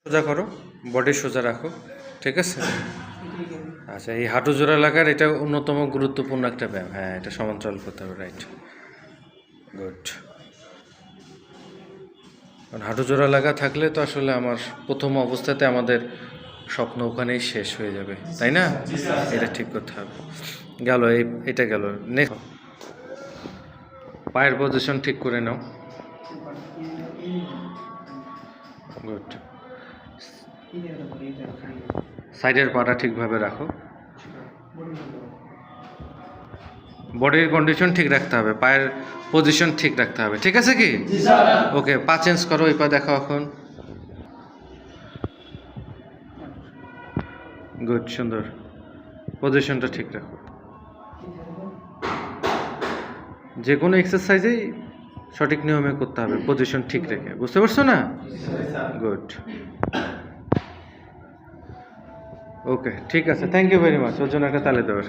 সোজা করো, বডি সোজা রাখো, ঠিক আছে। আচ্ছা, এই হাঁটু জোড়া লাগার এটা অন্যতম গুরুত্বপূর্ণ একটা ব্যায়াম। হ্যাঁ, এটা সমান্তরাল করতে হবে, রাইট, গুড। কারণ হাঁটু জোড়া লাগা থাকলে তো আসলে আমার প্রথম অবস্থাতে আমাদের স্বপ্ন ওখানেই শেষ হয়ে যাবে, তাই না? এটা ঠিক করতে হবে। গেল, এটা গেল। নেক্সট, পায়ের পজিশন ঠিক করে নাও, গুড। সাইডের পাটা ঠিকভাবে রাখো, বডির কন্ডিশন ঠিক রাখতে হবে, পায়ের পজিশন ঠিক রাখতে হবে, ঠিক আছে কি? ওকে, পা চেঞ্জ করো, এই পা দেখাও এখন, গুড, সুন্দর। পজিশনটা ঠিক রাখো। যে কোনো এক্সারসাইজেই সঠিক নিয়মে করতে হবে, পজিশন ঠিক রেখে, বুঝতে পারছো না? গুড, ওকে, ঠিক আছে, থ্যাংক ইউ ভেরি মাচ। ওর জন্য একটা তালি দেবো।